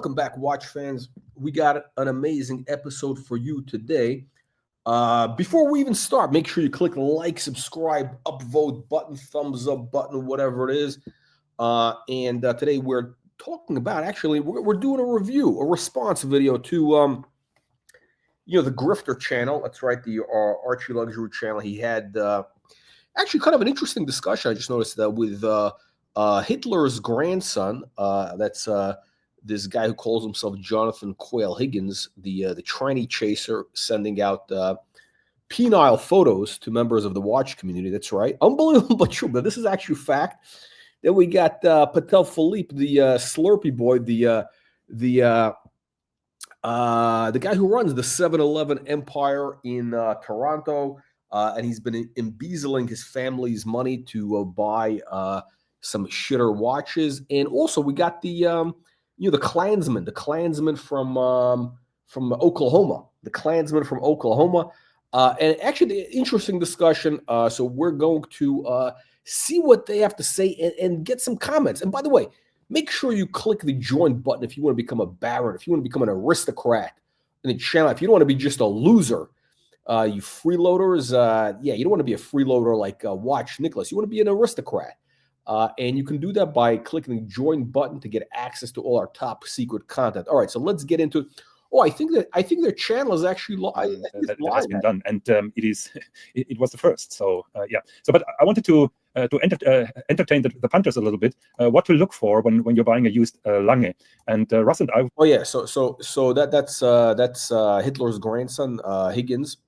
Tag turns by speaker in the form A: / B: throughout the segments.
A: Welcome back, watch fans. We got an amazing episode for you today. Before we even start, make sure you click like, subscribe, upvote button, thumbs up button, whatever it is. And today we're talking about, actually, we're doing a review, a response video to, the Grifter channel. That's right, the Archie Luxury channel. He had actually kind of an interesting discussion. I just noticed that with Hitler's grandson. That's this guy who calls himself Jonathan Quayle Higgins, the trinity chaser, sending out penile photos to members of the watch community. That's right, unbelievable but true. But this is actually fact. Then we got Patek Philippe, the Slurpee boy, the guy who runs the 7-Eleven empire in Toronto, and he's been embezzling his family's money to buy some shitter watches. And also we got the the Klansman from Oklahoma, and actually the interesting discussion. So we're going to see what they have to say and get some comments. And by the way, make sure you click the join button if you want to become a baron, if you want to become an aristocrat in the channel, if you don't want to be just a loser. You freeloaders, you don't want to be a freeloader like Watch Nicholas. You want to be an aristocrat. And you can do that by clicking the join button to get access to all our top secret content. All right, so let's get into it. Oh, I think their channel is actually live.
B: That has been done, and it was the first. So So, but I wanted to entertain the punters a little bit. What to look for when you're buying a used Lange. And Russ and I.
A: Oh yeah, so that's Hitler's grandson Higgins.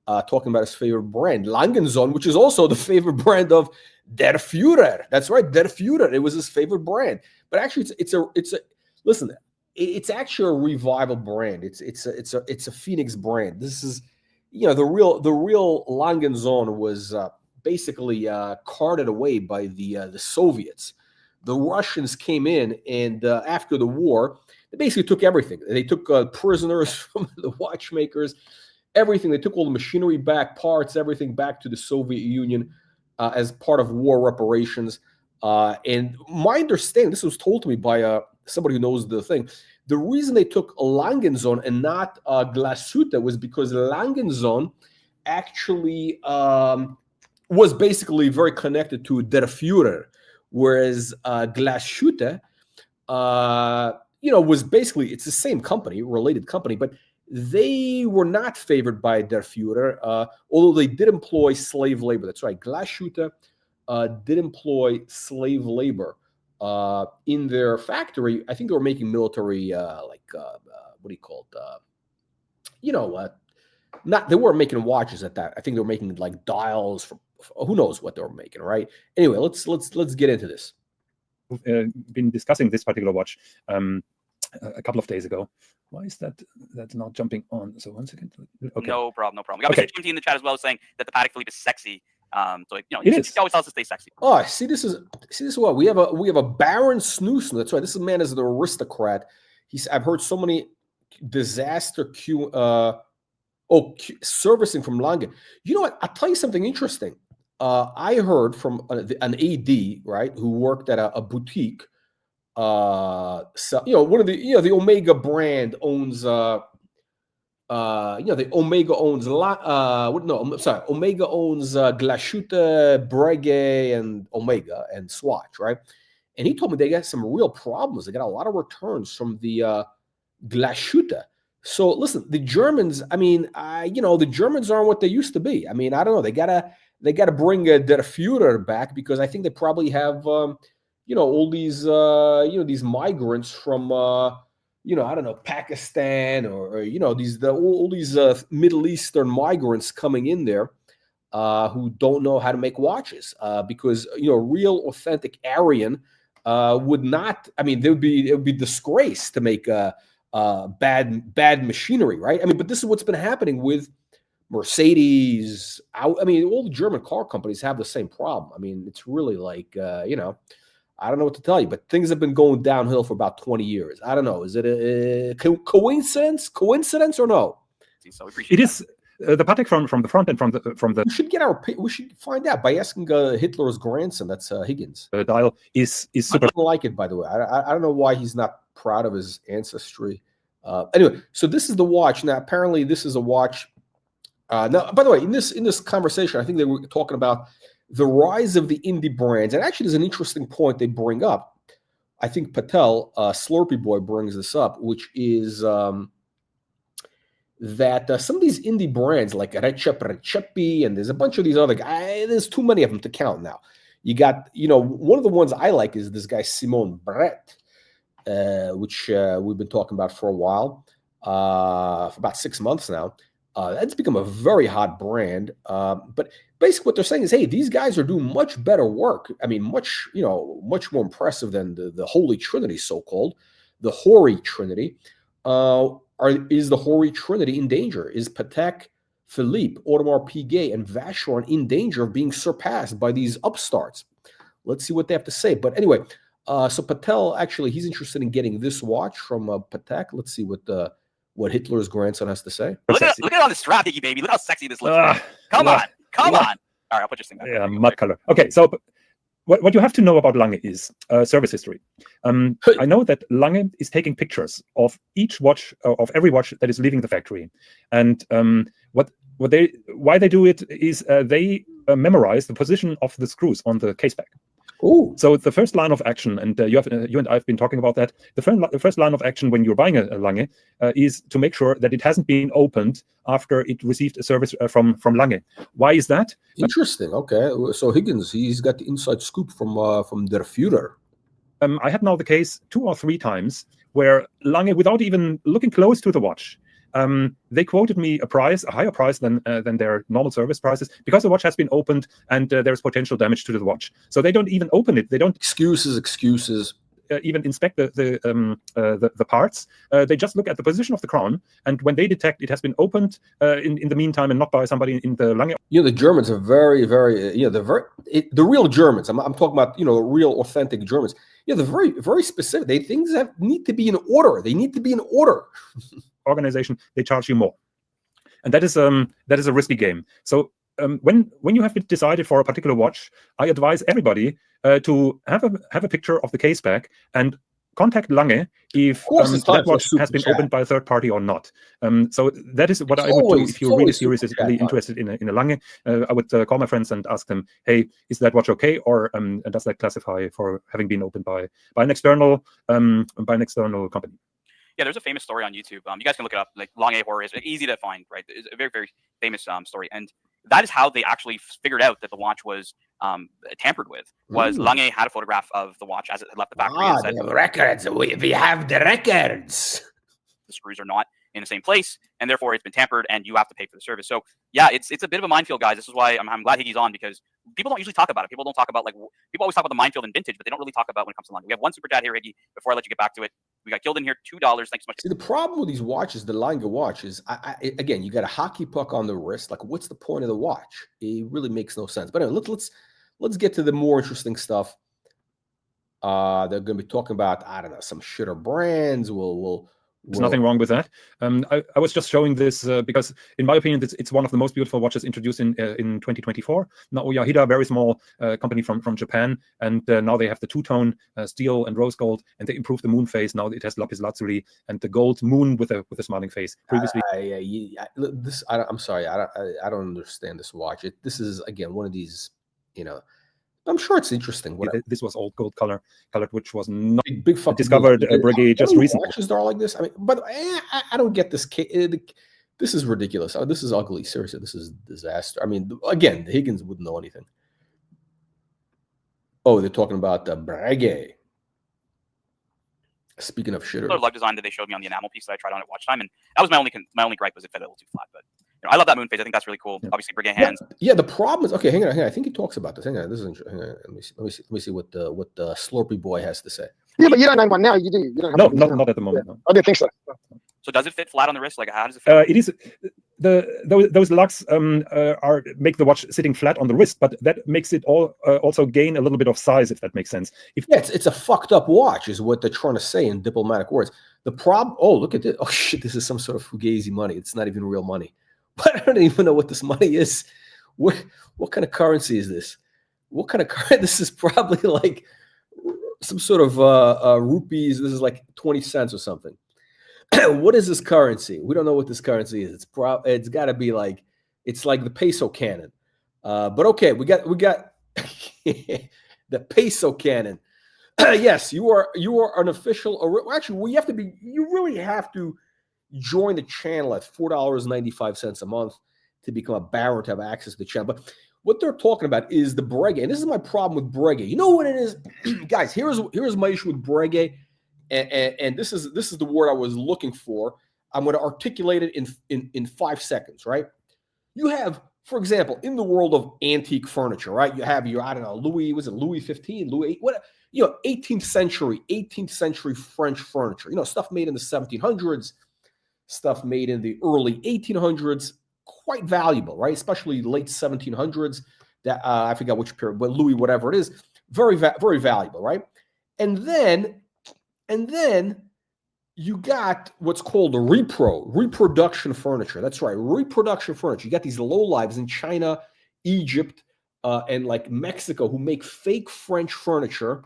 A: Talking about his favorite brand, Langenzoon, which is also the favorite brand of Der Führer. That's right, Der Führer. It was his favorite brand. But actually, it's actually a revival brand. It's a Phoenix brand. This is, the real Langenzoon was basically carted away by the Soviets. The Russians came in, and after the war, they basically took everything. They took prisoners from the watchmakers. Everything. They took all the machinery back, parts, everything back to the Soviet Union as part of war reparations. And my understanding, this was told to me by somebody who knows the thing, the reason they took Langenzoon and not Glashütte was because Langenzoon actually was basically very connected to Der Führer, whereas Glashütte, was basically, it's the same company, related company, but they were not favored by Der Führer, although they did employ slave labor. That's right. Glashütte did employ slave labor in their factory. I think they were making military, what do you call it? They weren't making watches at that. I think they were making like dials for who knows what they were making, right? Anyway, let's get into this.
B: We've been discussing this particular watch a couple of days ago. Why is that not jumping on? So 1 second. Okay.
C: No problem. We got Mr. Jim in the chat as well saying that the Patek Philippe is sexy. He always tells us to stay sexy.
A: Oh, see, this is what we have a Baron Snoosen. That's right. This man is an aristocrat. I've heard so many disaster servicing from Lange. You know what? I'll tell you something interesting. I heard from an AD, right, who worked at a boutique. One of the Omega brand owns the Omega owns Omega owns Glashütte, Breguet, and Omega and Swatch, right? And he told me they got some real problems. They got a lot of returns from the Glashütte. So listen, the Germans, the Germans aren't what they used to be. I mean, I don't know. They gotta bring Der Führer back, because I think they probably have all these these migrants from Pakistan or all these Middle Eastern migrants coming in there who don't know how to make watches, because real authentic Aryan would not. I mean, it would be disgrace to make bad machinery, right? I mean, but this is what's been happening with Mercedes. I mean, all the German car companies have the same problem. I mean, it's really like I don't know what to tell you, but things have been going downhill for about 20 years. I don't know. Is it a coincidence or no?
B: It is. The Patek from the front and from the
A: we should find out by asking Hitler's grandson. That's Higgins.
B: dial is super.
A: I don't like it, by the way. I don't know why he's not proud of his ancestry. Anyway, so this is the watch. Now, apparently, this is a watch. Now, by the way, in this conversation, I think they were talking about the rise of the Indy brands, and actually, there's an interesting point they bring up. I think Patel, Slurpee Boy, brings this up, which is that some of these Indy brands like Recepi, and there's a bunch of these other guys. There's too many of them to count now. You got, one of the ones I like is this guy Simon Brette, which we've been talking about for a while, for about 6 months now. That's become a very hot brand. But basically what they're saying is, hey, these guys are doing much better work. I mean, much more impressive than the Holy Trinity, so-called, the whoary Trinity. Is the whoary Trinity in danger? Is Patek Philippe, Audemars Piguet, and Vacheron in danger of being surpassed by these upstarts? Let's see what they have to say. But anyway, so Patel, actually, he's interested in getting this watch from Patek. Let's see what Hitler's grandson has to say.
C: Look at it on the strap, Iggy baby. Look how sexy this looks. Come on. All right, I'll put your thing back.
B: Yeah, mud color. Okay, so what you have to know about Lange is service history. I know that Lange is taking pictures of each watch, of every watch that is leaving the factory, and why they do it is they memorize the position of the screws on the case back.
A: Ooh.
B: So the first line of action, and you and I have been talking about that. The first line of action when you're buying a Lange is to make sure that it hasn't been opened after it received a service from Lange. Why is that?
A: Interesting. Okay, so Higgins, he's got the inside scoop from Der Führer.
B: I had now the case 2 or 3 times where Lange, without even looking close to the watch, they quoted me a higher price than their normal service prices, because the watch has been opened and there's potential damage to the watch. So they don't even open it. They don't
A: excuses.
B: Even inspect the parts. They just look at the position of the crown, and when they detect it has been opened in the meantime and not by somebody in the Lange.
A: The Germans are very, very, the real Germans. I'm talking about, real authentic Germans. They're very, very specific. Things need to be in order. They need to be in order.
B: Organization, they charge you more, and that is a risky game. So when you have decided for a particular watch, I advise everybody to have a picture of the case back and contact Lange if that watch has been opened by a third party or not. So that is what I would do if you're really seriously interested in a Lange. I would call my friends and ask them, hey, is that watch okay, or does that classify for having been opened by an external company?
C: Yeah, there's a famous story on YouTube. You guys can look it up. Like Lange horror is easy to find, right? It's a very, very famous story, and that is how they actually figured out that the watch was tampered with. Was Lange had a photograph of the watch as it had left the factory and said,
A: the records. We have the records.
C: The screws are not in the same place, and therefore it's been tampered, and you have to pay for the service. So yeah, it's a bit of a minefield, guys. This is why I'm glad Higgy's on, because people don't usually talk about it. People don't talk about, people always talk about the minefield and vintage, but they don't really talk about when it comes to Lange. We have one super chat here, Higgy, before I let you get back to it. We got killed in here, $2. Thanks so much.
A: See, the problem with these watches, the Lange watch, is again, you got a hockey puck on the wrist. Like, what's the point of the watch? It really makes no sense. But anyway, let's get to the more interesting stuff. They're going to be talking about, I don't know, some shitter brands.
B: There's nothing wrong with that. I was just showing this because, in my opinion, it's one of the most beautiful watches introduced in 2024. Naoya Hida, a very small company from Japan, and now they have the two-tone steel and rose gold, and they improved the moon face. Now it has lapis lazuli and the gold moon with a smiling face. Previously,
A: I'm sorry, I don't understand this watch. This is again one of these, I'm sure it's interesting.
B: This was old gold colored, which was not
A: big fucking
B: discovered Breguet just recently.
A: Watches are like this. I mean, but I don't get this. This is ridiculous. This is ugly. Seriously, this is disaster. I mean, again, the Higgins wouldn't know anything. Oh, they're talking about the Breguet. Speaking of shitter,
C: lug design that they showed me on the enamel piece that I tried on at watch time, and that was my only gripe, was it felt a little too flat. But I love that moon phase. I think that's really cool. Yeah. Obviously, Breguet hands.
A: Yeah, the problem is, okay, hang on. I think he talks about this. Hang on, this is interesting. Hang on. Let me see what the Slurpee Boy has to say.
D: Yeah, but you don't have one now. You do. You don't have
B: not at the moment.
D: Yeah. No. I didn't think so.
C: So does it fit flat on the wrist? Like, how does it fit?
B: It is those lugs make the watch sitting flat on the wrist, but that makes it also gain a little bit of size, if that makes sense.
A: It's a fucked up watch, is what they're trying to say in diplomatic words. The problem. Oh, look at this. Oh shit, this is some sort of fugazi money. It's not even real money. but I don't even know what this money is. What kind of currency is this? What kind of currency? This is probably like some sort of rupees. This is like 20 cents or something. What is this currency? We don't know what this currency is. It's got to be like, it's like the peso cannon. But okay, we got the peso cannon. Yes, you are an official. Actually, you really have to join the channel at $4.95 a month to become a baron, to have access to the channel. But what they're talking about is the Breguet, and this is my problem with Breguet. You know what it is, guys? Here's my issue with Breguet, and this is the word I was looking for. I'm going to articulate it in 5 seconds, right? You have, for example, in the world of antique furniture, right? You have your, I don't know, Louis 15, Louis 8, what, 18th century French furniture, stuff made in the 1700s, stuff made in the early 1800s, quite valuable, right? Especially late 1700s, that I forgot which period, but Louis, whatever it is, very valuable, right? And then you got what's called a reproduction furniture. That's right, reproduction furniture. You got these lowlives in China, Egypt, and like Mexico who make fake French furniture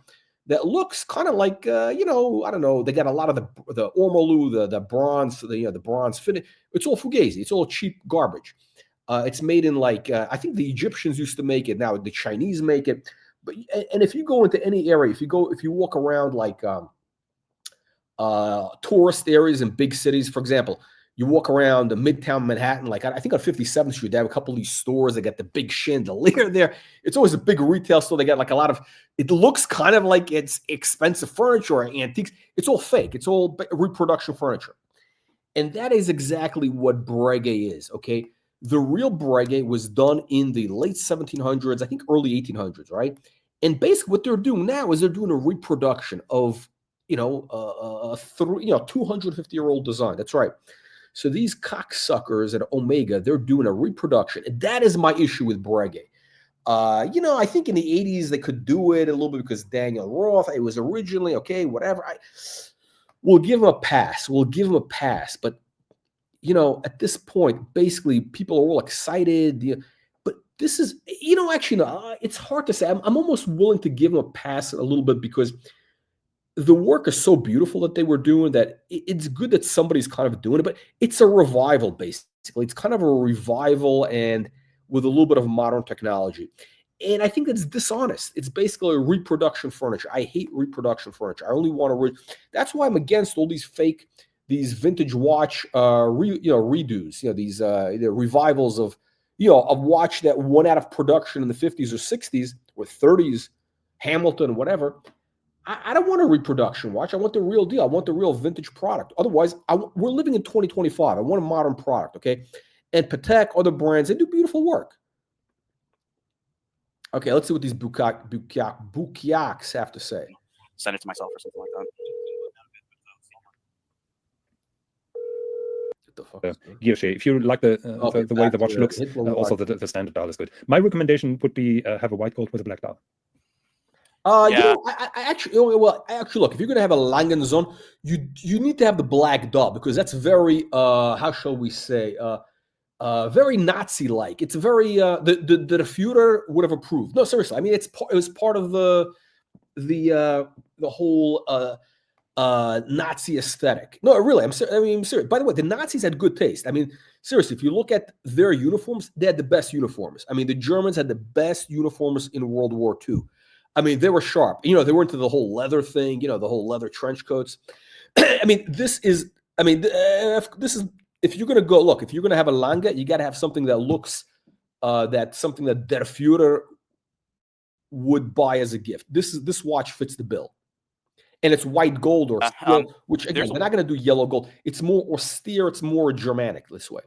A: that looks kind of like, I don't know. They got a lot of the ormolu, the bronze, the bronze finish. It's all fugazi. It's all cheap garbage. It's made in like, I think the Egyptians used to make it. Now the Chinese make it. And if you go into any area, if you walk around like tourist areas in big cities, for example, you walk around the Midtown Manhattan, like I think on 57th Street, they have a couple of these stores. They got the big chandelier there. It's always a big retail store. They got like a lot of, it looks kind of like it's expensive furniture or antiques. It's all fake. It's all reproduction furniture. And that is exactly what Breguet is, okay? The real Breguet was done in the late 1700s, I think early 1800s, right? And basically what they're doing now is they're doing a reproduction of, a 250-year-old design. That's right. So these cocksuckers at Omega, they're doing a reproduction. And that is my issue with Breguet. I think in the 80s they could do it a little bit because Daniel Roth, it was originally, okay, whatever. We'll give him a pass. But, at this point, basically people are all excited. But this is, it's hard to say. I'm almost willing to give him a pass a little bit because the work is so beautiful that they were doing that it's good that somebody's kind of doing it, but it's a revival, basically. It's kind of a revival and with a little bit of modern technology. And I think that's dishonest. It's basically a reproduction furniture. I hate reproduction furniture. I only want to that's why I'm against all these fake, these vintage watch redos, these the revivals of, a watch that went out of production in the 50s or 60s or 30s, Hamilton, whatever. I don't want a reproduction watch. I want the real deal. I want the real vintage product. Otherwise, we're living in 2025. I want a modern product, okay? And Patek, other brands, they do beautiful work. Okay, let's see what these bukiaks have to say.
C: Send it to myself or something like that.
B: Guilloche, if you like the way the watch looks, also the standard dial is good. My recommendation would be have a white gold with a black dial.
A: I actually look, if you're going to have a Langenzon, you need to have the black dial because that's very, how shall we say, very Nazi-like. It's very, the Führer would have approved. No, seriously. I mean, it was part of the whole Nazi aesthetic. No, really, I'm serious. By the way, the Nazis had good taste. I mean, seriously, if you look at their uniforms, they had the best uniforms. I mean, the Germans had the best uniforms in World War II. I mean, they were sharp. They were into the whole leather thing, the whole leather trench coats. I mean, this is, if you're going to go, look, if you're going to have a Lange, you got to have something that looks, something that Der Führer would buy as a gift. This watch fits the bill. And it's white gold or steel, which again, they're not going to do yellow gold. It's more austere. It's more Germanic this way.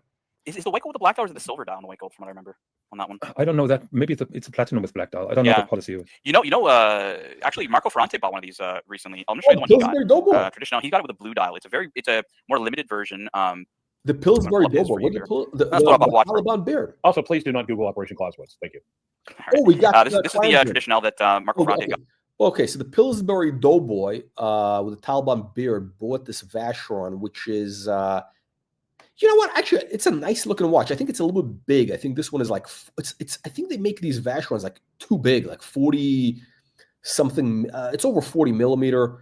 C: Is the white gold with the black dial or is it the silver dial on the white gold from what I remember on that one?
B: I don't know that. Maybe it's a platinum with black dial. I don't know the policy.
C: Actually, Marco Ferrante bought one of these recently. I'll show you the one he got. Traditional. He got it with a blue dial. It's a more limited version.
A: The Pillsbury Doughboy. The Taliban beard.
E: Also, please do not Google Operation Clausewitz. Thank you.
C: Right. Oh, we got this is the traditional that Marco Ferrante got.
A: Okay, so the Pillsbury Doughboy with the Taliban beard bought this Vacheron, which is You know what? Actually, it's a nice looking watch. I think it's a little bit big. I think this one is like it's. I think they make these Vacherons like too big, like 40 something. It's over 40 millimeter,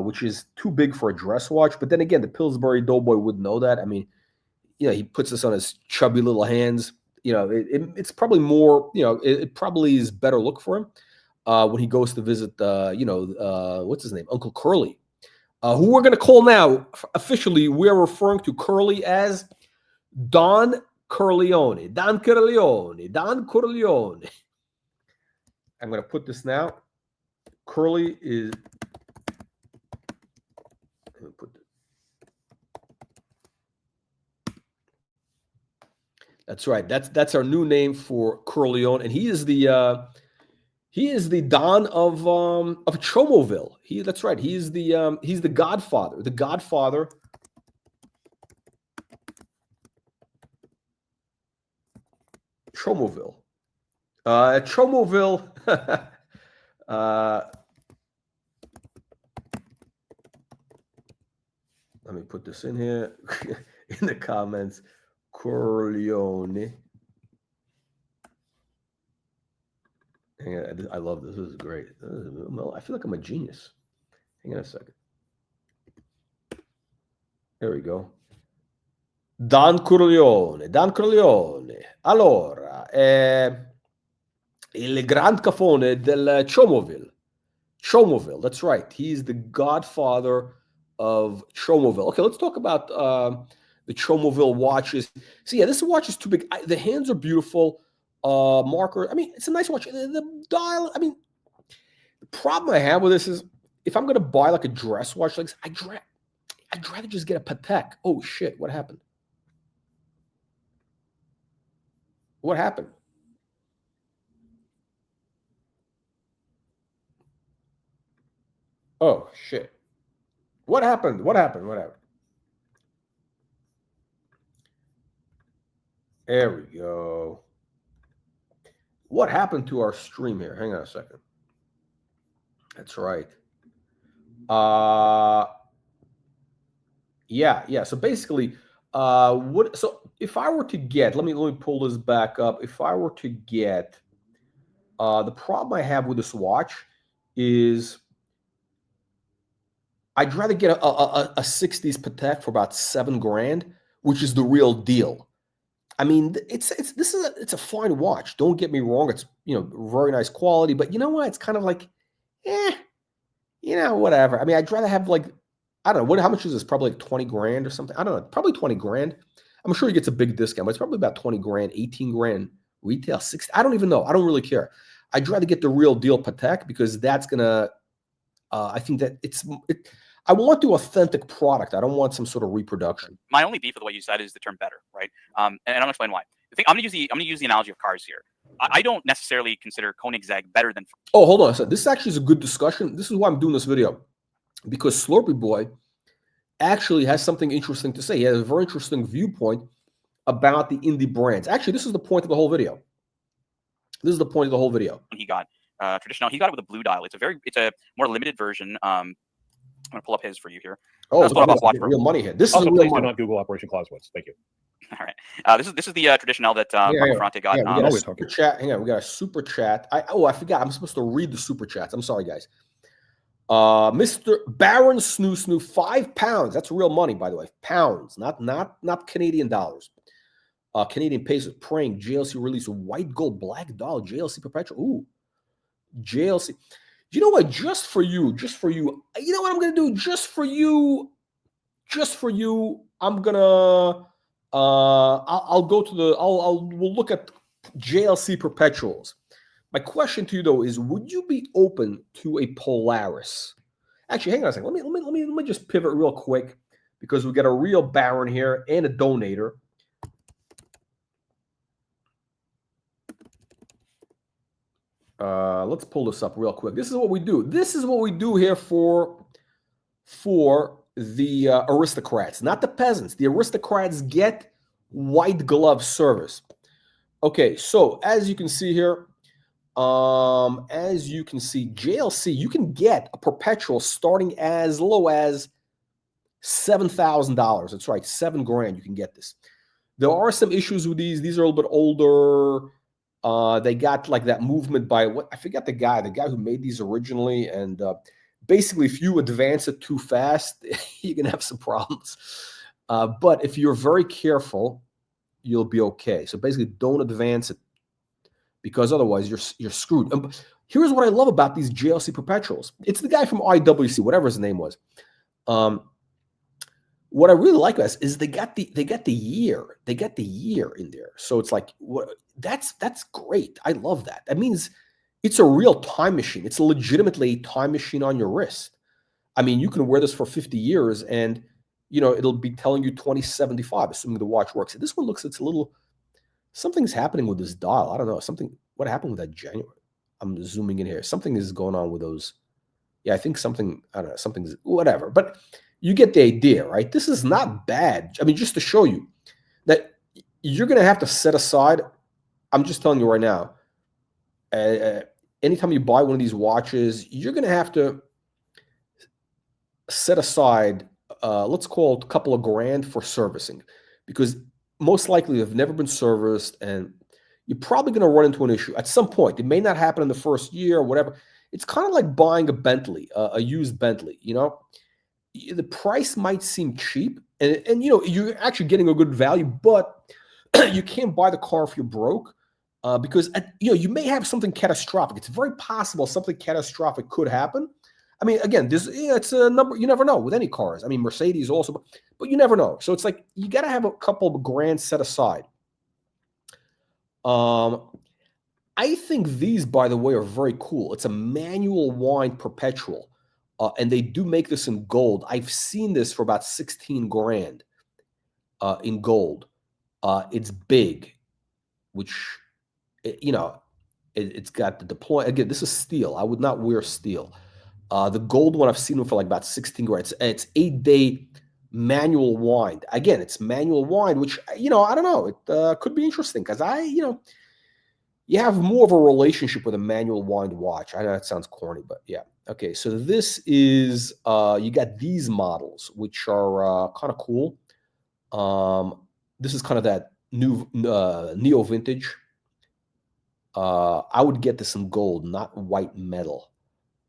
A: which is too big for a dress watch. But then again, the Pillsbury Doughboy would know that. I mean, he puts this on his chubby little hands. It's probably more. It probably is better look for him when he goes to visit. What's his name, Uncle Curly. Who we're going to call now, officially, we're referring to Curly as Don Corleone. Don Corleone. Don Corleone. I'm going to put this now. Curly is... Let me put this. That's right. That's our new name for Corleone, and he is the Don of Chomoville. That's right. He's the Godfather. The Godfather. Chomoville. Chomoville. Let me put this in here in the comments. Corleone. I love this. This is great. I feel like I'm a genius. Hang on a second. There we go. Don Corleone. Don Corleone. Allora, il Grand Cafone del Chomoville. Chomoville. That's right. He's the godfather of Chomoville. Okay, let's talk about the Chomoville watches. So yeah, this watch is too big. The hands are beautiful. Marker. I mean, it's a nice watch. The dial. I mean, the problem I have with this is if I'm going to buy like a dress watch like this, I'd rather just get a Patek. Oh shit! What happened? What happened? Oh shit! What happened? What happened? What happened? There we go. What happened to our stream here? Hang on a second. That's right. Yeah. So basically, so if I were to get, let me pull this back up. If I were to get, the problem I have with this watch is I'd rather get a 60s Patek for about $7,000, which is the real deal. I mean, it's a fine watch. Don't get me wrong. It's, very nice quality, but you know what? It's kind of like, whatever. I mean, I'd rather have like, I don't know, how much is this? Probably like $20,000 or something. I don't know. Probably $20,000. I'm sure he gets a big discount, but it's probably about $20,000, $18,000 retail, 60. I don't even know. I don't really care. I'd rather get the real deal Patek because that's gonna. I think that I want the authentic product. I don't want some sort of reproduction.
C: My only beef with what you said is the term better, right? And I'm gonna explain why. I'm gonna use the analogy of cars here. I don't necessarily consider Koenigsegg better than.
A: Oh, hold on a second. This actually is a good discussion. This is why I'm doing this video, because Slurpee Boy actually has something interesting to say. He has a very interesting viewpoint about the Indy brands. Actually, this is the point of the whole video. This is the point of the whole video.
C: He got traditional. He got it with a blue dial. It's a more limited version. I'm gonna pull up his for you here.
A: Oh, real money here. This is
E: Also,
A: real
E: please
A: money.
E: do not Google Operation Clausewitz. Thank you.
C: All right. This is the traditional that Marco Ferrante got.
A: Yeah, we got a super chat. Hang on, we got a super chat. I forgot. I'm supposed to read the super chats. I'm sorry, guys. Mr. Baron Snoo Snoo, £5. That's real money, by the way. Pounds, not Canadian dollars. Canadian pesos. Praying JLC release white gold black doll JLC perpetual. Ooh, JLC. You know what? Just for you. You know what I'm gonna do? Just for you. I'm gonna. I'll go to the. We'll look at JLC perpetuals. My question to you though is: would you be open to a Polaris? Actually, hang on a second. Let me just pivot real quick because we got a real Baron here and a donator. Let's pull this up real quick. This is what we do. This is what we do here for the aristocrats, not the peasants. The aristocrats get white glove service. Okay, so as you can see here, JLC, you can get a perpetual starting as low as $7,000. That's right, $7,000. You can get this. There are some issues with these. These are a little bit older. They got like that movement by what I forget the guy who made these originally, and basically, if you advance it too fast, you're gonna have some problems. But if you're very careful, you'll be okay. So basically, don't advance it because otherwise you're screwed. Here's what I love about these JLC perpetuals. It's the guy from IWC, whatever his name was. What I really like is they got the year. They got the year in there. So it's like that's great. I love that. That means it's a real time machine. It's legitimately a time machine on your wrist. I mean, you can wear this for 50 years and it'll be telling you 2075, assuming the watch works. This one looks, it's a little, something's happening with this dial. I don't know. What happened with that January? I'm zooming in here. Something is going on with those. Yeah, I think something, I don't know, something's, whatever. But you get the idea, right? This is not bad. I mean, just to show you that you're going to have to set aside, I'm just telling you right now, anytime you buy one of these watches, you're going to have to set aside, let's call it a couple of grand for servicing, because most likely they've never been serviced and you're probably going to run into an issue at some point. It may not happen in the first year or whatever. It's kind of like buying a Bentley, a used Bentley, The price might seem cheap and you're actually getting a good value, but you can't buy the car if you're broke because, you may have something catastrophic. It's very possible something catastrophic could happen. I mean, again, it's a number. You never know with any cars. I mean, Mercedes also, but you never know. So it's like you got to have a couple of grand set aside. I think these, by the way, are very cool. It's a manual wind perpetual, and they do make this in gold. I've seen this for about 16 grand in gold. It's big, which it's got the deploy. Again, this is steel. I would not wear steel. The gold one I've seen them for like about 16 grand. It's 8-day manual wind. Again, it's manual wind, which I don't know. It could be interesting because you have more of a relationship with a manual wind watch. I know that sounds corny, but yeah. Okay, so this is you got these models, which are kind of cool. This is kind of that new neo vintage. I would get this in gold, not white metal.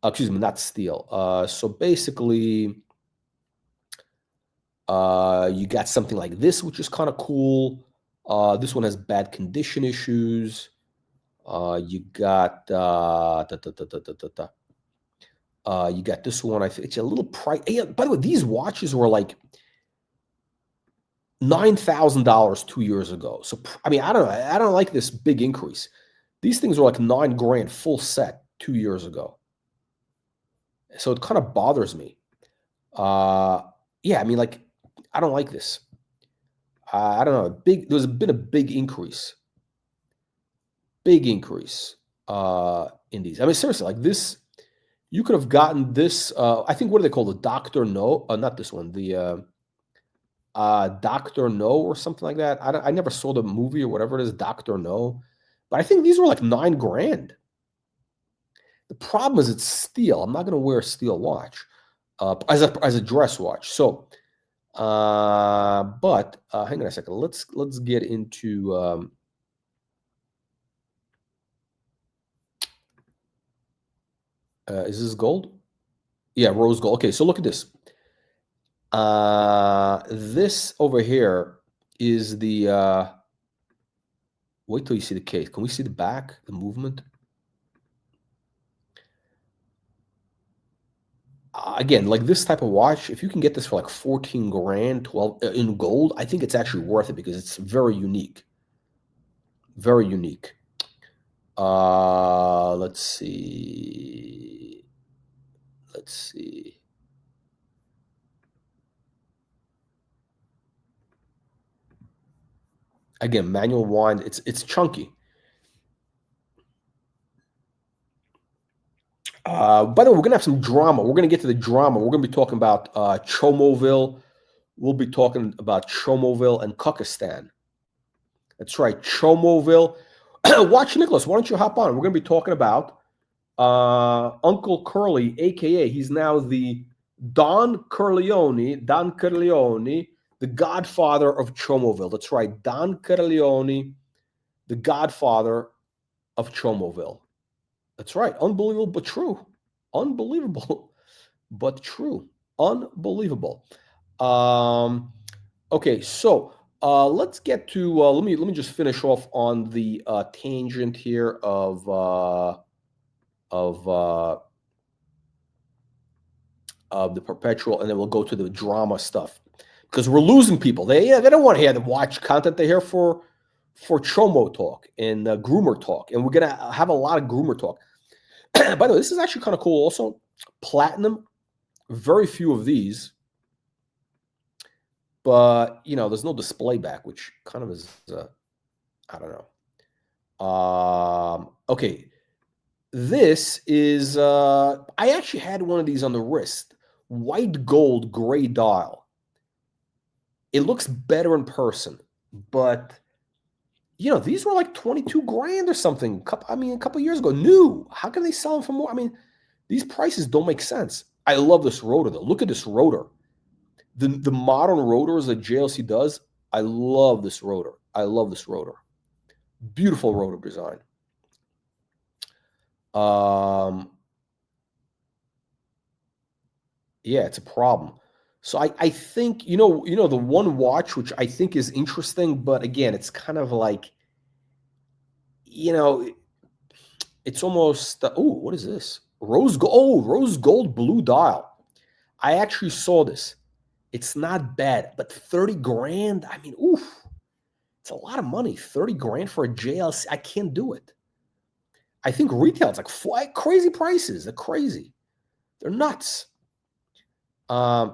A: Excuse me, not steel. So basically, you got something like this, which is kind of cool. This one has bad condition issues. You got you got this one. I think it's a little price. Hey, by the way, these watches were like $9,000 2 years ago. So I mean, I don't know. I don't like this big increase. These things were like 9 grand full set 2 years ago. So it kind of bothers me. Yeah, I mean, like, I don't like this. I don't know. There's been a big increase. Big increase in these. I mean, seriously, like this, you could have gotten this. I think, what do they call the Dr. No? Not this one. The Dr. No or something like that. I never saw the movie or whatever it is, Dr. No. But I think these were like 9 grand. The problem is it's steel. I'm not going to wear a steel watch as a dress watch. So, but hang on a second. Let's get into. Is this gold? Yeah, rose gold. Okay, so look at this. This over here is the. Wait till you see the case. Can we see the back, the movement? Again, like this type of watch, if you can get this for like 14 grand, 12 in gold, I think it's actually worth it because it's very unique. Very unique. Let's see. Let's see. Again, manual wind. It's chunky. By the way, we're gonna have some drama. We're gonna get to the drama. We're gonna be talking about Chomoville. We'll be talking about Chomoville and Kukistan. That's right, Chomoville. Watch Nicholas. Why don't you hop on? We're gonna be talking about Uncle Curly, aka he's now the Don Corleone, the godfather of Chomoville. That's right, Don Corleone, the godfather of Chomoville. That's right, unbelievable but true. Unbelievable but true. Unbelievable. Okay, so let's get to let me just finish off on the tangent here of the perpetual, and then we'll go to the drama stuff because we're losing people. They don't want to hear the watch content. They're here for Chomo talk and groomer talk, and we're gonna have a lot of groomer talk. By the way, this is actually kind of cool. Also, platinum. Very few of these, but there's no display back, which kind of is I don't know. Okay, this is I actually had one of these on the wrist. White gold gray dial. It looks better in person, but these were like 22 grand or something. A couple years ago. New. How can they sell them for more? I mean, these prices don't make sense. I love this rotor though. Look at this rotor. The modern rotors that JLC does. I love this rotor. Beautiful rotor design. Yeah, it's a problem. So I think the one watch which I think is interesting, but again, it's kind of like it's almost what is this? Rose gold blue dial. I actually saw this. It's not bad, but 30 grand. I mean, it's a lot of money. 30 grand for a JLC. I can't do it. I think retail is like crazy prices. They're crazy. They're nuts. And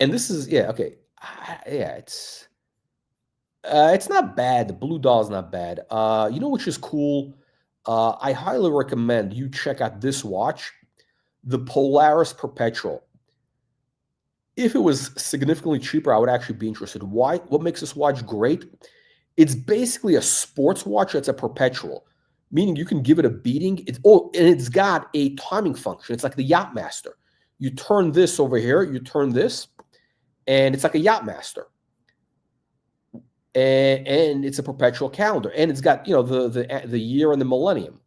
A: this is okay. It's not bad. The blue dial is not bad. Which is cool. I highly recommend you check out this watch, the Polaris Perpetual. If it was significantly cheaper, I would actually be interested. Why? What makes this watch great? It's basically a sports watch that's a perpetual, meaning you can give it a beating. And it's got a timing function. It's like the Yachtmaster. You turn this over here, you turn this, and it's like a Yachtmaster. And it's a perpetual calendar, and it's got the year and the millennium.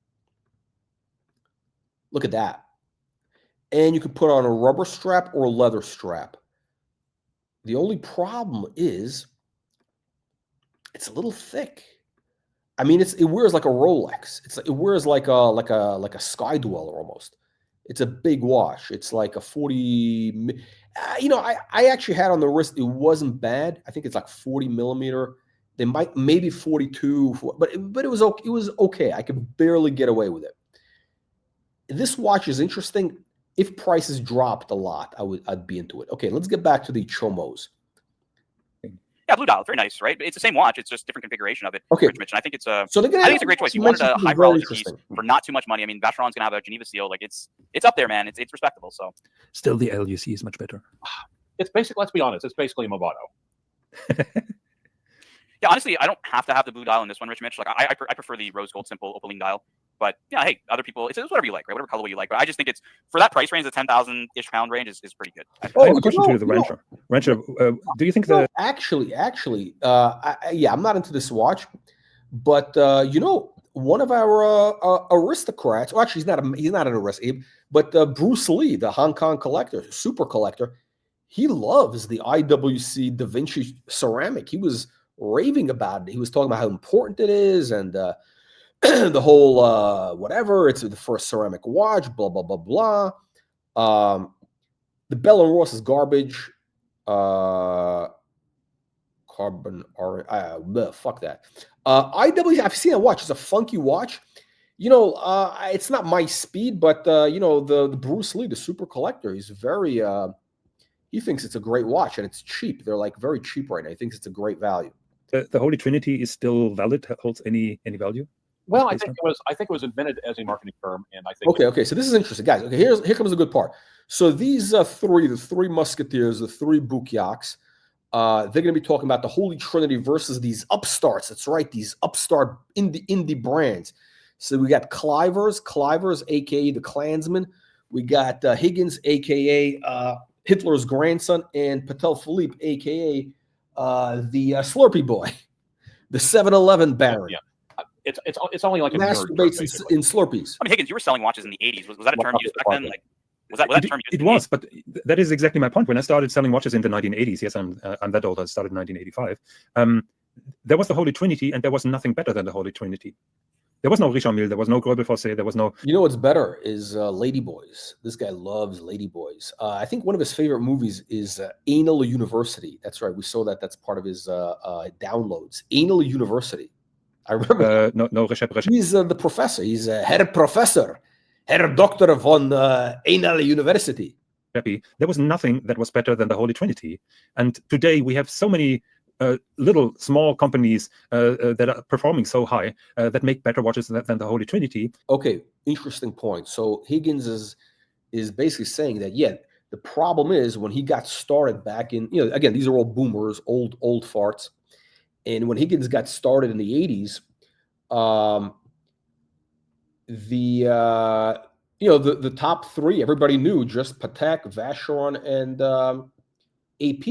A: Look at that. And you can put on a rubber strap or a leather strap. The only problem is it's a little thick. I mean, it wears like a Rolex. It wears like a Sky Dweller almost. It's a big watch. It's like a 40. I actually had on the wrist. It wasn't bad. I think it's like 40 millimeter. They maybe 42, but it was okay. It was okay. I could barely get away with it. This watch is interesting. If prices dropped a lot, I'd be into it. Okay, let's get back to the Chomos.
C: Yeah, blue dial, very nice, right? It's the same watch. It's just different configuration of it.
A: Okay,
C: Rich mentioned. I think it's a great choice. You wanted a high quality piece for not too much money. I mean, Vacheron's gonna have a Geneva seal. Like it's up there, man. It's respectable. So
B: still, the LUC is much better.
E: It's basically, let's be honest, it's basically a Movado.
C: Yeah, honestly, I don't have to have the blue dial in this one, Rich Mitch. Like I prefer the rose gold simple opaline dial. But yeah, hey, other people, it's whatever you like, right? Whatever colorway you like. But I just think it's for that price range, the 10,000-ish pound range is pretty good.
B: I have a question to the Rancher. Rancher, do you think that
A: actually, I'm not into this watch, but one of our aristocrats. Well, actually, he's not an aristocrat, but Bruce Lee, the Hong Kong collector, super collector, he loves the IWC Da Vinci ceramic. He was raving about it. He was talking about how important it is and the whole whatever. It's the first ceramic watch. Blah blah blah blah. The Bell & Ross is garbage. Carbon fuck that. IWC, I've seen a watch. It's a funky watch. It's not my speed, but the Bruce Lee, the super collector, he's very he thinks it's a great watch and it's cheap. They're like very cheap right now. He thinks it's a great value.
B: The Holy Trinity is still valid, holds any value?
E: Well, I think it was invented as a marketing term, and I think
A: okay. So this is interesting, guys. Okay, here comes the good part. So these the three musketeers, the three Boukiaks, they're going to be talking about the Holy Trinity versus these upstarts. That's right, these upstart indie brands. So we got Clivers, aka the Klansmen. We got Higgins, aka Hitler's grandson, and Patek Philippe, aka the Slurpee boy, the 7-Eleven baron.
E: Yeah. It's only like a nerd term,
A: Masturbates
E: basically.
A: in Slurpees.
C: I mean, Higgins, you were selling watches in the 80s. Was that a
E: What
C: term
E: about
C: used
E: the
C: back then?
E: market?
C: Like, was that a term used?
B: It
C: in the
B: was, but that is exactly my point. When I started selling watches in the 1980s, yes, I'm that old. I started in 1985. There was the Holy Trinity, and there was nothing better than the Holy Trinity. There was no Richard Mille, there was no Gröbel Fosse, there was no.
A: You know what's better is Ladyboys. This guy loves Ladyboys. I think one of his favorite movies is Anal University. That's right. We saw that. That's part of his downloads. Anal University. I remember.
B: No, Recep.
A: He's the professor. He's Herr Professor, Herr Doctor von Anal University.
B: There was nothing that was better than the Holy Trinity. And today we have so many little small companies that are performing so high that make better watches than the Holy Trinity.
A: Okay, interesting point. So Higgins is basically saying that, yeah, the problem is when he got started back in, again, these are all boomers, old farts. And when Higgins got started in the 80s, the top three, everybody knew just Patek, Vacheron, and AP.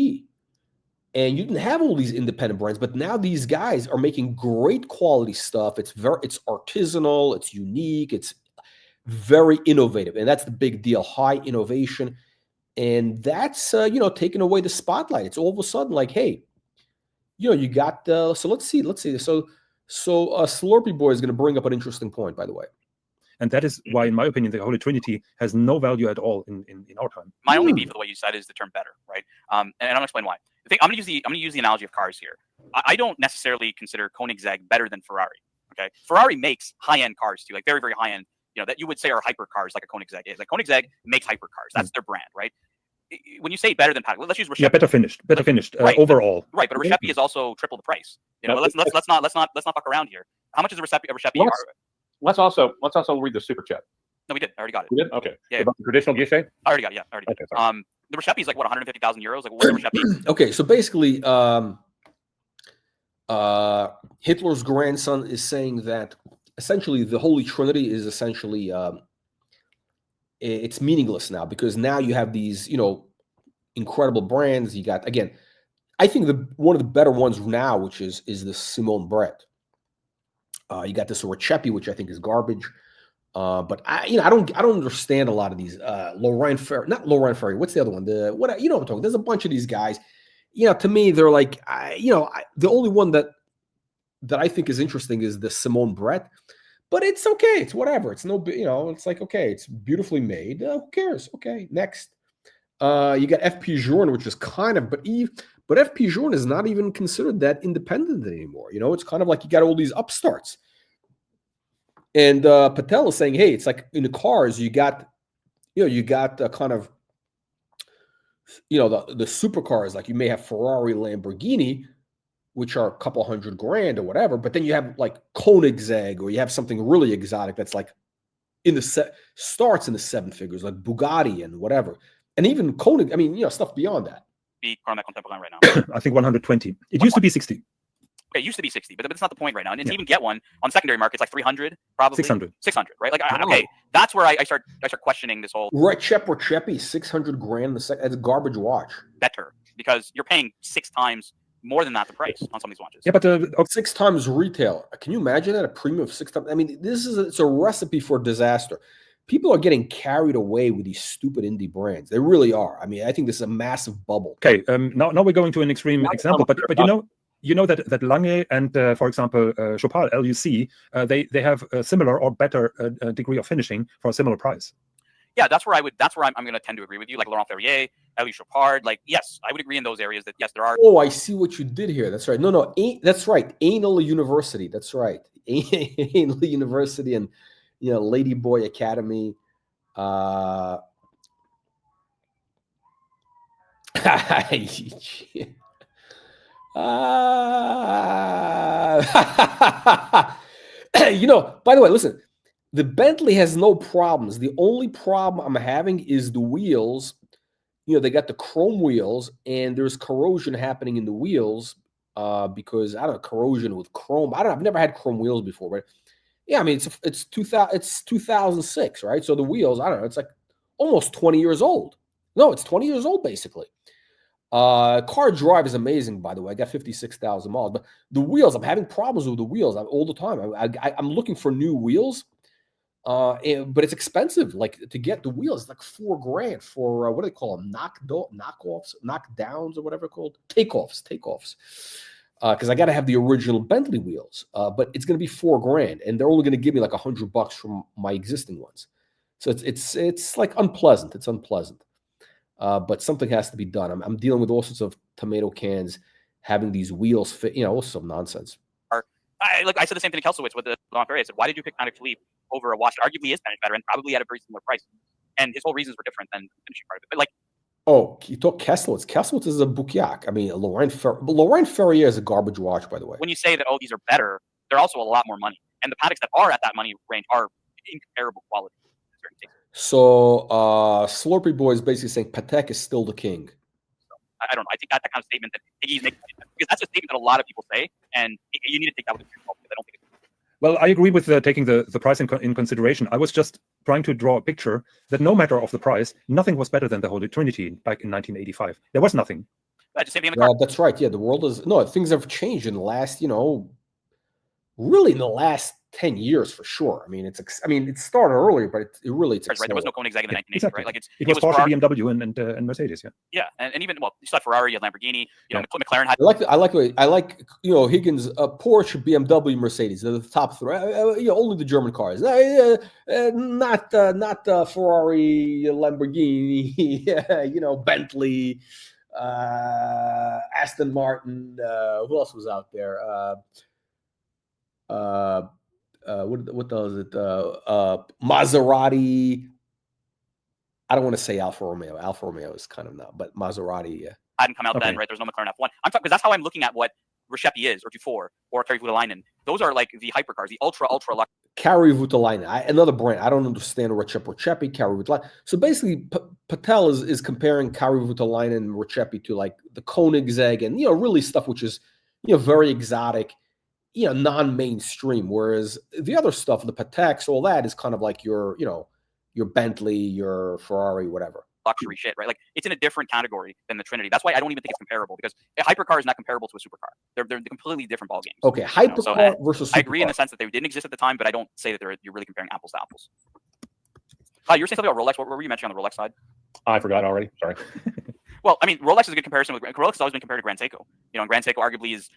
A: And you didn't have all these independent brands, but now these guys are making great quality stuff. It's artisanal, it's unique, it's very innovative, and that's the big deal. High innovation, and that's taking away the spotlight. It's all of a sudden like, hey, you got so let's see. So Slurpee Boy is going to bring up an interesting point, by the way.
B: And that is why, in my opinion, the Holy Trinity has no value at all in our time.
C: My only beef with the way you said is the term "better," right? And I'm gonna explain why. I'm gonna use the analogy of cars here. I don't necessarily consider Koenigsegg better than Ferrari. Okay, Ferrari makes high-end cars too, like very, very high-end. That you would say are hypercars, like a Koenigsegg is. Like Koenigsegg makes hypercars. That's their brand, right? When you say better than Patek, let's use Recepi.
B: Yeah, better finished
C: right,
B: overall.
C: Right, but a Recepi is also triple the price. Let's not fuck around here. How much is a Recepi?
E: Let's also read the super chat.
C: No, we did. I already got it.
E: We did? Okay.
C: Yeah.
E: About the traditional guichet?
C: I already got it. Yeah, I already did.
E: Okay,
C: the Recepi is like what, 150,000 euros? Like, what's a Recepi?
A: Okay, so basically, Hitler's grandson is saying that essentially the Holy Trinity is essentially it's meaningless now, because now you have these incredible brands. You got, again, I think one of the better ones now, which is the Simone Brette. You got this Recepi, which I think is garbage. But I don't understand a lot of these. Laurent Ferry, not Laurent Ferry. What's the other one? What I'm talking. There's a bunch of these guys. To me, they're like, the only one that I think is interesting is the Simone Brette. But it's okay. It's whatever. It's no, it's like, okay, it's beautifully made. Who cares? Okay, next. You got FP Journe, which is kind of, but FP Journe is not even considered that independent anymore. It's kind of like you got all these upstarts. And Patel is saying, hey, it's like in the cars, you got kind of, the supercars, like you may have Ferrari, Lamborghini, which are a couple $100,000 or whatever, but then you have like Koenigsegg, or you have something really exotic that's like starts in the seven figures, like Bugatti and whatever. And even Koenig, I mean, stuff beyond that.
C: Be Chronomet Contemporain right now.
B: I think 120. It used to be 60.
C: Okay, it used to be 60, but it's not the point right now. And to even get one on secondary market, it's like 300, probably 600, right? Like, okay, that's where I start questioning this whole
A: Recepi, $600,000. That's a garbage watch.
C: Better, because you're paying 6 times more than that the price on some of these watches.
B: Yeah, but
A: 6 times retail. Can you imagine that? A premium of 6 times? I mean, it's a recipe for disaster. People are getting carried away with these stupid indie brands. They really are. I mean, I think this is a massive bubble.
B: Okay, now we're going to an extreme example, but you know that Lange and for example Chopard LUC, they have a similar or better degree of finishing for a similar price.
C: Yeah, that's where I'm going to tend to agree with you. Like Laurent Ferrier, Elie Chopard. Like, yes, I would agree in those areas that yes, there are.
A: Oh, I see what you did here. That's right. No, that's right. Anal University. That's right. Anal University and Ladyboy Academy. By the way, listen, the Bentley has no problems. The only problem I'm having is the wheels. They got the chrome wheels, and there's corrosion happening in the wheels because, I don't know, corrosion with chrome. I don't know. I've never had chrome wheels before, but yeah, I mean, it's 2006, right? So the wheels, I don't know, it's like almost 20 years old. No, it's 20 years old, basically. Car drive is amazing, by the way. I got 56,000 miles. But the wheels, I'm having problems with the wheels all the time. I'm looking for new wheels. But it's expensive. Like to get the wheels, it's like $4,000 for what do they call them? Knockoffs, knockdowns, or whatever they're called. Takeoffs. Because I got to have the original Bentley wheels. But it's going to be $4,000, and they're only going to give me like $100 from my existing ones. So it's like unpleasant. It's unpleasant. But something has to be done. I'm dealing with all sorts of tomato cans having these wheels fit. All some nonsense.
C: I said the same thing to Kelsowitz with the Audemars Piguet. I said, why did you pick Patek Philippe over a watch that arguably is better and probably at a very similar price? And his whole reasons were different than the finishing part of it. But like,
A: oh, you talk Kesselitz. Kesselitz is a Bouquiac. I mean, Laurent Ferrier is a garbage watch, by the way.
C: When you say that, these are better, they're also a lot more money. And the Pateks that are at that money range are incomparable quality in certain cases.
A: So Slurpee Boy is basically saying Patek is still the king.
C: I don't know. I think that's the kind of statement that Iggy's making, because that's a statement that a lot of people say, and you need to take that with a grain of salt, because I don't think it's...
B: Well, I agree with taking the price in consideration. I was just trying to draw a picture that no matter of the price, nothing was better than the Holy Trinity back in 1985. There was nothing.
C: That's the same thing in the car.
A: That's right. Yeah, the world is... No, things have changed in the last, really in the last 10 years for sure. I mean, it started earlier, but it really...
C: Right. There was no Koenigsegg in the 1980s,
B: exactly.
C: right? Like
B: it was Porsche, BMW, and Mercedes, yeah.
C: Yeah, and even, well, you saw Ferrari, you had Lamborghini, McLaren had...
A: I like Higgins, Porsche, BMW, Mercedes. They're the top three. Only the German cars. Not Ferrari, Lamborghini, Bentley, Aston Martin. Who else was out there? What does it? Maserati. I don't want to say Alfa Romeo. Alfa Romeo is kind of not, but Maserati.
C: Hadn't come out then, right? There's no McLaren F1. I'm talking because that's how I'm looking at what Recepi is, or Dufour, or Kari Voutilainen. Those are like the hypercars, the ultra luxury.
A: Kari Voutilainen, another brand. I don't understand Recepi, Kari Voutilainen. So basically, Patel is comparing Kari Voutilainen and Recepi to like the Koenigsegg and really stuff which is very exotic. Non-mainstream, whereas the other stuff, the Pateks, all that is kind of like your Bentley, your Ferrari, whatever.
C: Luxury shit, right? Like it's in a different category than the Trinity. That's why I don't even think it's comparable, because a hypercar is not comparable to a supercar. They're completely different ball games.
A: Okay, hypercar versus supercar.
C: I agree in the sense that they didn't exist at the time, but I don't say that you're really comparing apples to apples. You were saying something about Rolex. What were you mentioning on the Rolex side?
E: I forgot already. Sorry.
C: Well, I mean, Rolex is a good comparison. Rolex has always been compared to Grand Seiko. And Grand Seiko arguably is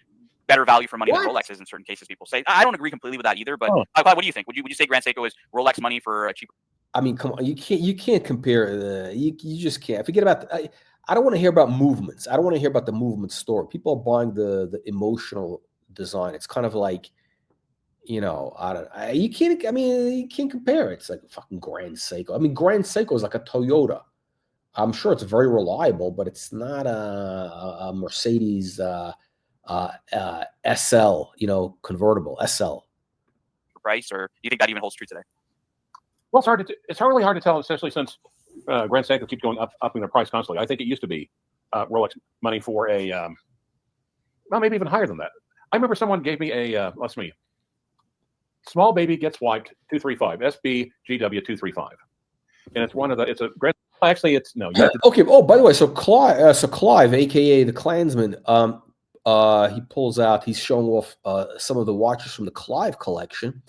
C: better value for money than Rolex is in certain cases. People say. I don't agree completely with that either. But what do you think? Would you say Grand Seiko is Rolex money for a cheaper?
A: I mean, come on, you can't compare. You just can't. Forget about. I don't want to hear about movements. I don't want to hear about the movement story. People are buying the emotional design. It's kind of like, you can't. I mean, you can't compare. It's like a fucking Grand Seiko. I mean, Grand Seiko is like a Toyota. I'm sure it's very reliable, but it's not a Mercedes SL. Convertible SL.
C: Price, or do you think that even holds true today?
E: Well, it's really hard to tell, especially since Grand Seiko keeps going up in their price constantly. I think it used to be Rolex money for a, maybe even higher than that. I remember someone gave me a, small baby gets wiped 235 SB GW 235, and it's a Grand. Actually, it's no.
A: Okay. Oh, by the way, so Clive, aka the Klansman, he pulls out. He's showing off some of the watches from the Clive collection.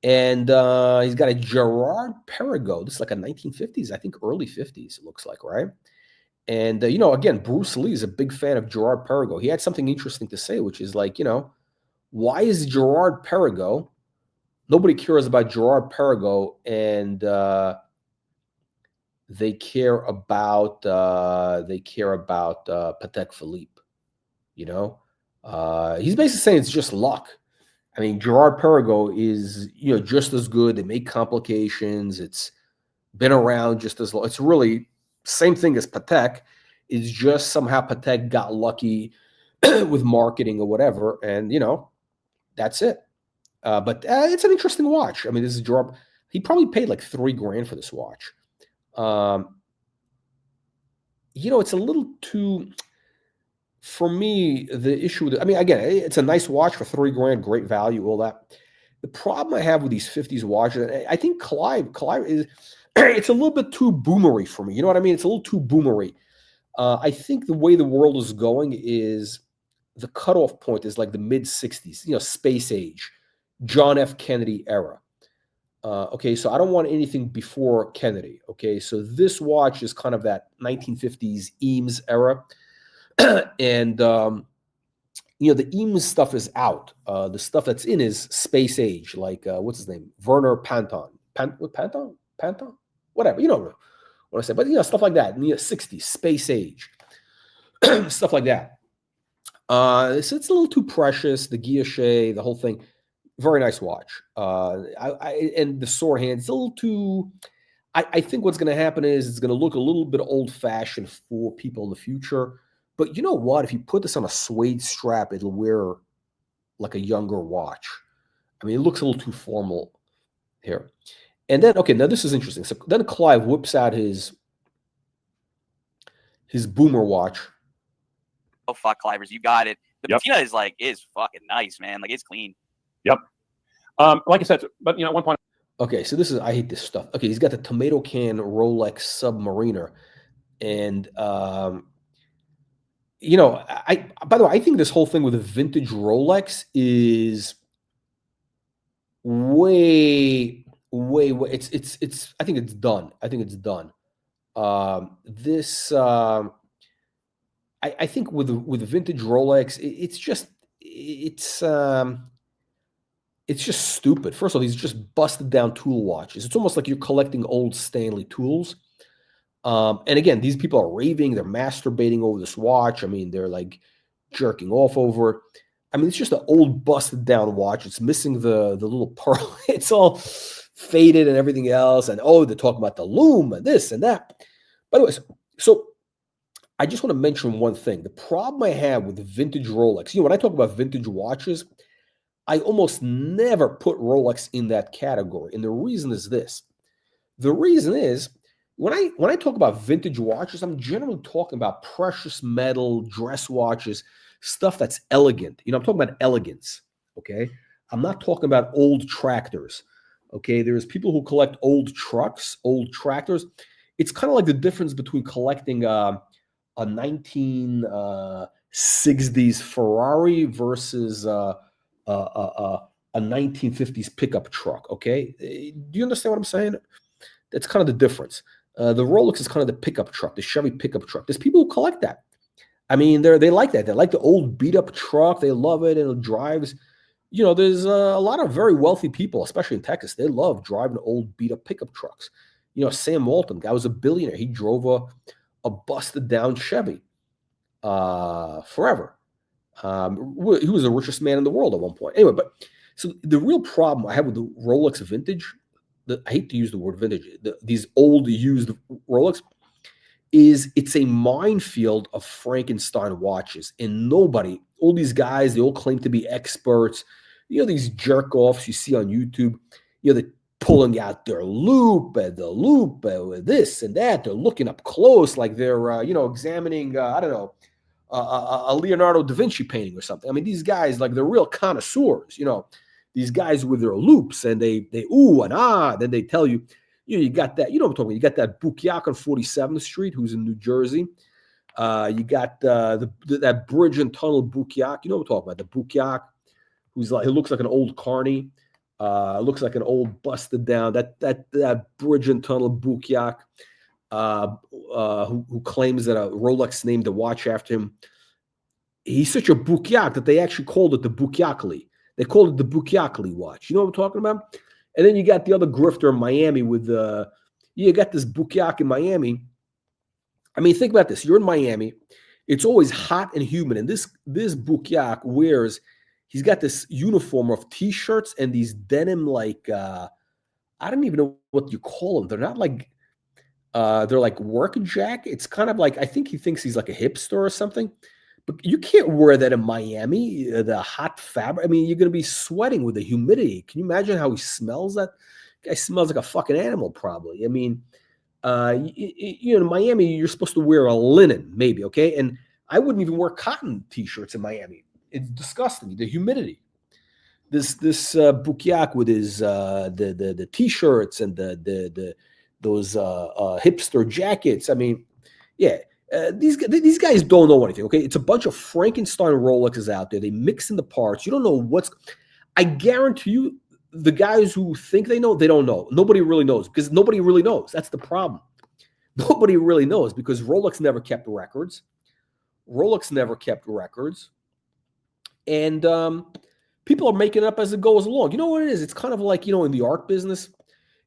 A: And he's got a Gerard Perregaux. This is like a 1950s, I think early 50s, it looks like, right? And, again, Bruce Lee is a big fan of Gerard Perregaux. He had something interesting to say, which is like, why is Gerard Perregaux, nobody cares about Gerard Perregaux, and they care about Patek Philippe, He's basically saying it's just luck. I mean, Gerard Perregaux is, just as good. They make complications. It's been around just as long. It's really same thing as Patek. It's just somehow Patek got lucky with marketing or whatever, and that's it. But it's an interesting watch. I mean, this is Gerard. He probably paid like $3,000 for this watch. It's a little too. For me, the issue with again, it's a nice watch for $3,000, great value, all that. The problem I have with these 50s watches, I think Clive is it's a little bit too boomery for me. You know what I mean? It's a little too boomery. I think the way the world is going is the cutoff point is like the mid 60s, space age, John F. Kennedy era. Okay, so I don't want anything before Kennedy. Okay, so this watch is kind of that 1950s Eames era. And, the Eames stuff is out. The stuff that's in is space age, like, what's his name? Werner Panton. Panton? Whatever, you know what I said. But, stuff like that in the 60s, space age, stuff like that. So it's a little too precious, the guilloche, the whole thing. Very nice watch. And the sword hand, it's a little too... I think what's going to happen is it's going to look a little bit old-fashioned for people in the future. But you know what? If you put this on a suede strap, it'll wear like a younger watch. I mean, it looks a little too formal here. And then, okay, now this is interesting. So then Clive whips out his boomer watch.
C: Oh, fuck, Clivers, you got it. The
E: Yep.
C: patina is fucking nice, man. Like, it's clean.
E: Yep. Like I said, but at one point.
A: Okay, so I hate this stuff. Okay, he's got the tomato can Rolex Submariner. And, by the way, I think this whole thing with a vintage Rolex is way, it's, I think it's done. I think it's done. I think with a vintage Rolex, it's just stupid. First of all, these are just busted down tool watches. It's almost like you're collecting old Stanley tools. And again, these people are raving, they're masturbating over this watch. I mean, they're like jerking off over it. I mean, it's just an old busted down watch. It's missing the little pearl. It's all faded and everything else. And they're talking about the loom and this and that. By the way, so I just want to mention one thing. The problem I have with vintage Rolex, when I talk about vintage watches, I almost never put Rolex in that category. And the reason is this. The reason is when I talk about vintage watches, I'm generally talking about precious metal, dress watches, stuff that's elegant. I'm talking about elegance, okay? I'm not talking about old tractors, okay? There's people who collect old trucks, old tractors. It's kind of like the difference between collecting a 1960s Ferrari versus a 1950s pickup truck, okay? Do you understand what I'm saying? That's kind of the difference. The Rolex is kind of the pickup truck, the Chevy pickup truck. There's people who collect that. I mean, they like that. They like the old beat-up truck. They love it, and it drives. There's a lot of very wealthy people, especially in Texas. They love driving old beat-up pickup trucks. Sam Walton, guy was a billionaire. He drove a busted-down Chevy forever. He was the richest man in the world at one point. Anyway, so the real problem I have with the Rolex vintage, I hate to use the word vintage, these old used Rolex, is it's a minefield of Frankenstein watches. And all these guys, they all claim to be experts. These jerk-offs you see on YouTube, they're pulling out their loop and the loop and this and that. They're looking up close like they're, examining, a Leonardo da Vinci painting or something. I mean, these guys, like, they're real connoisseurs, these guys with their loops, and they ooh and ah, then they tell you, you got that, what I'm talking about. You got that Bukiak on 47th Street, who's in New Jersey. You got that bridge and tunnel Bukiak. You know what I'm talking about, the Bukiak, who's like, he looks like an old carny, looks like an old busted down, that bridge and tunnel Bukiak, who claims that a Rolex named the watch after him. He's such a Bukiak that they actually called it the Bukiakli. They called it the Bukiakli watch. You know what I'm talking about? And then you got the other grifter in Miami with you got this Bukiak in Miami. I mean, think about this. You're in Miami. It's always hot and humid. And this Bukiak he's got this uniform of T-shirts and these denim, like, I don't even know what you call them. They're not like, they're like work jacket. It's kind of like, I think he thinks he's like a hipster or something. But you can't wear that in Miami, the hot fabric. I mean, you're going to be sweating with the humidity. Can you imagine how he smells? That guy smells like a fucking animal, probably. I mean, in Miami, you're supposed to wear a linen, maybe, okay? And I wouldn't even wear cotton T-shirts in Miami. It's disgusting, the humidity. This Bukiak with his the T-shirts and the hipster jackets. I mean, yeah, these guys don't know anything. Okay, it's a bunch of Frankenstein Rolexes out there. They mix in the parts. You don't know what's. I guarantee you, the guys who think they know, they don't know. Nobody really knows because nobody really knows. That's the problem. Nobody really knows because Rolex never kept records. And people are making it up as it goes along. You know what it is? It's kind of like, in the art business,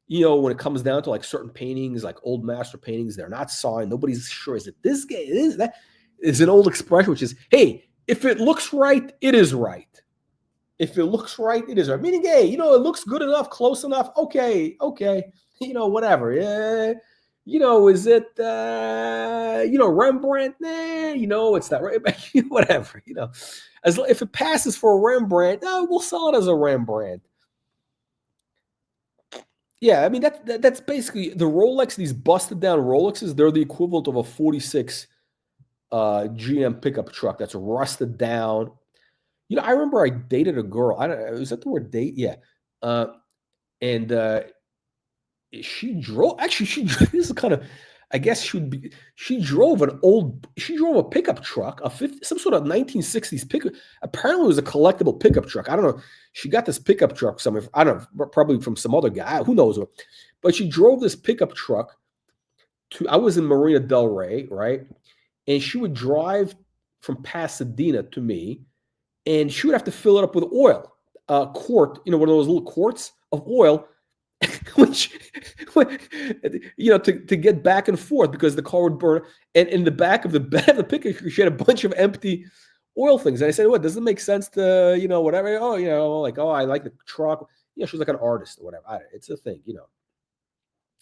A: when it comes down to like certain paintings, like old master paintings, they're not signed. Nobody's sure. Is it this guy? Is that? Is an old expression, which is, hey, if it looks right, it is right. If it looks right, it is right. Meaning, hey, it looks good enough, close enough. Okay. Whatever. Yeah. Is it, Rembrandt? Nah, it's not right. Whatever, as if it passes for a Rembrandt, we'll sell it as a Rembrandt. Yeah, I mean, that's basically the Rolex, these busted down Rolexes, they're the equivalent of a 46 GM pickup truck that's rusted down. I remember I dated a girl. I don't know, is that the word date? Yeah. And she drove, actually, this is kind of, I guess she drove a pickup truck, some sort of 1960s pickup. Apparently it was a collectible pickup truck. I don't know. She got this pickup truck somewhere, I don't know, probably from some other guy, who knows. But she drove this pickup truck I was in Marina Del Rey, right? And she would drive from Pasadena to me, and she would have to fill it up with oil, quart, one of those little quarts of oil, which, to get back and forth because the car would burn. And in the back of the pickup, she had a bunch of empty oil things. And I said, "What, does it make sense to, whatever? Oh, I like the truck." She was like an artist or whatever. It's a thing,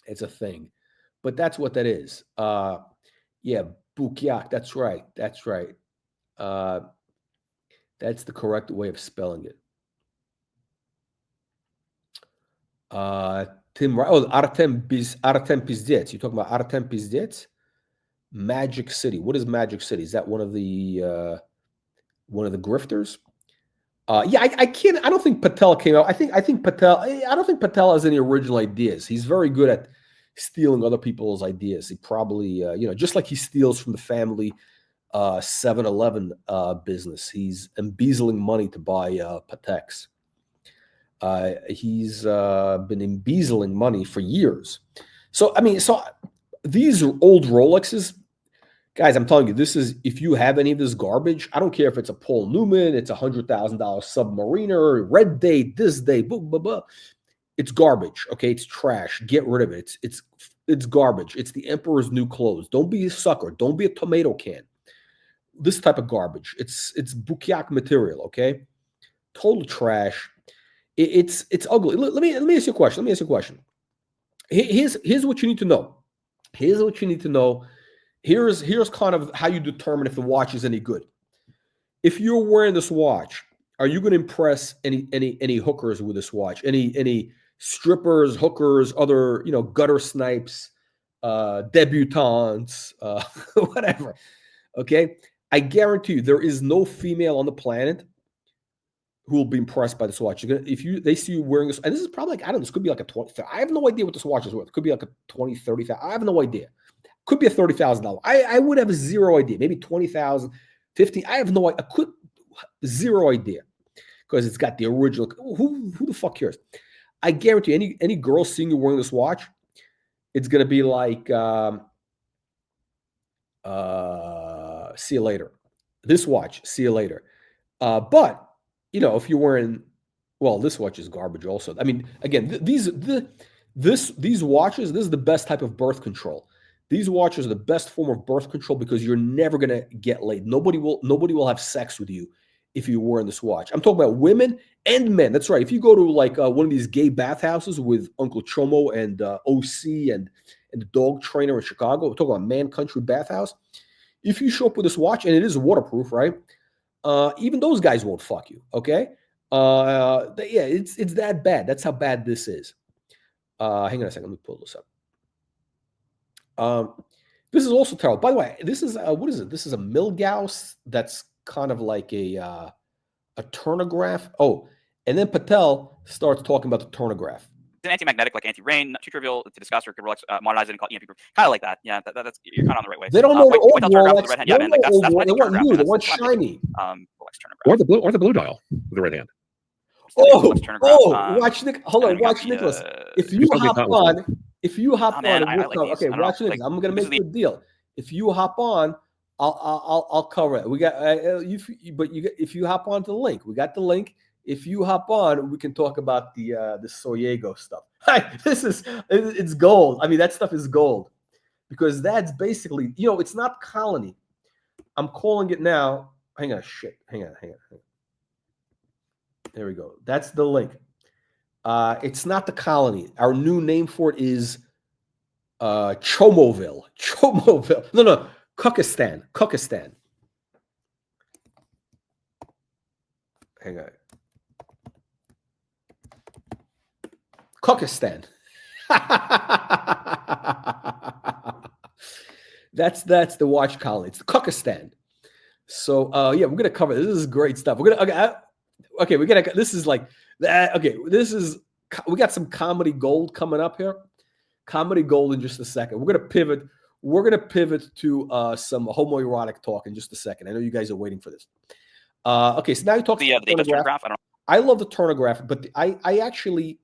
A: It's a thing. But that's what that is. Yeah, Bukiak. That's right. That's the correct way of spelling it. Artem Pizdets. You're talking about Artem Pizdets? Magic City. What is Magic City? Is that one of the grifters? I can't. I don't think Patel came out. I think Patel. I don't think Patel has any original ideas. He's very good at stealing other people's ideas. He probably, just like he steals from the family 7-Eleven business. He's embezzling money to buy Pateks. He's been embezzling money for years. So these old Rolexes, guys, I'm telling you, this is, if you have any of this garbage, I don't care if it's a Paul Newman, it's $100,000 Submariner, red date, this day, blah, blah, blah. It's garbage. Okay. It's trash. Get rid of it. It's garbage. It's the emperor's new clothes. Don't be a sucker. Don't be a tomato can. This type of garbage. It's Bukiak material. Okay. Total trash. It's ugly. Let me ask you a question. Here's what you need to know. Here's kind of how you determine if the watch is any good. If you're wearing this watch, are you going to impress any hookers with this watch? Any strippers, hookers, other gutter snipes, debutantes, whatever? Okay, I guarantee you there is no female on the planet who will be impressed by this watch. They see you wearing this, and this is probably like, I don't know, this could be like a 20. I have no idea what this watch is worth. It could be like a 20, 30,000. I have no idea. Could be a $30,000. I would have zero idea. Maybe 20,000, 50. I have no idea. Zero idea, because it's got the original. Who the fuck cares? I guarantee any girl seeing you wearing this watch, it's gonna be like, see you later. This watch, see you later. But if you're wearing, well, this watch is garbage also. I mean, again, these watches, this is the best type of birth control. These watches are the best form of birth control because you're never gonna get laid. Nobody will have sex with you if you're wearing this watch. I'm talking about women and men. That's right. If you go to like one of these gay bathhouses with Uncle Chomo and OC and the dog trainer in Chicago, we're talking about Man Country Bathhouse. If you show up with this watch, and it is waterproof, right? Even those guys won't fuck you. Okay. It's that bad. That's how bad this is. Hang on a second. Let me pull this up. This is also terrible. By the way, this is what is it? This is a Milgauss that's kind of like a turnograph. Oh, and then Patel starts talking about the turnograph.
C: an anti-magnetic, like anti-rain, not too trivial to discuss, or could Rolex modernize it and call it EMP proof. Kind of like that. Yeah, that's you're kind of on the right way.
A: They don't know the old
C: white dial
A: Rolex.
C: with the red hand.
A: They
C: Yeah,
A: don't
C: man, like
A: know
C: that's
A: old
C: what I
A: Rolex. They
C: think
A: want
C: chronograph,
A: new.
C: man.
A: They want
C: That's what I'm thinking.
A: shiny.
C: Rolex chronograph.
B: Or the blue dial with the red hand.
C: Rolex chronograph.
A: Watch Nick. Hold
C: and
A: on,
C: then we got
A: watch
C: the,
A: Nicholas. If
B: You
A: you
B: told me
A: hop
B: that was
A: on, if you hop
C: Oh, man,
A: on,
C: I
A: we'll
C: like
A: cover.
C: these.
A: Okay,
C: I don't know,
A: watch Nicholas.
C: like,
A: I'm gonna
C: this
A: make
C: is
A: you a deal. If you hop on, I'll cover it. We got if you hop onto the link, we got the link. If you hop on, we can talk about the Soyego stuff. It's gold. I mean, that stuff is gold because that's basically, it's not colony. I'm calling it now. Hang on. There we go. That's the link. It's not the colony. Our new name for it is Chomoville. No, Kukistan. Hang on. Kukistan. That's the watch colony. It's the Kukistan. So we're gonna cover this. This is great stuff. We're gonna this is like that. Okay, we got some comedy gold coming up here. Comedy gold in just a second. We're gonna pivot to some homoerotic talk in just a second. I know you guys are waiting for this. Okay, so now you talk
C: the chronograph. I don't know.
A: I love the chronograph, but I actually,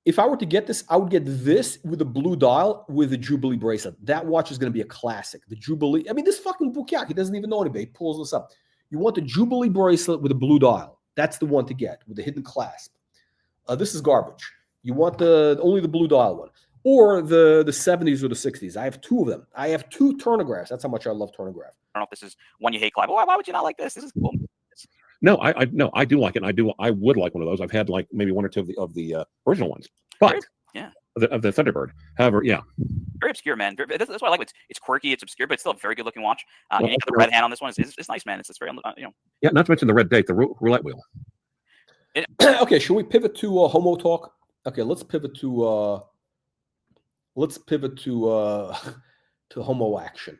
A: if I were to get this, I would get this with a blue dial with a Jubilee bracelet. That watch is going to be a classic. The Jubilee. I mean, this fucking Bukiak, he doesn't even know anybody. He pulls this up. You want the Jubilee bracelet with a blue dial. That's the one to get with the hidden clasp. This is garbage. You want only the blue dial one. Or the 70s or the 60s. I have two of them. I have two turnographs. That's how much I love turnograph.
C: I don't know if this is one you hate, Clive. Why would you not like this? This is cool.
B: No, I do like it. And I would like one of those. I've had like maybe one or two of the original ones, but
C: yeah,
B: of the Thunderbird. However, yeah,
C: very obscure, man. That's why I like it. It's quirky, it's obscure, but it's still a very good looking watch. You got the red hand on this one. It's nice, man. It's very
B: Yeah, not to mention the red date, the roulette wheel.
A: Okay, should we pivot to homo talk? Okay, let's pivot to to homo action.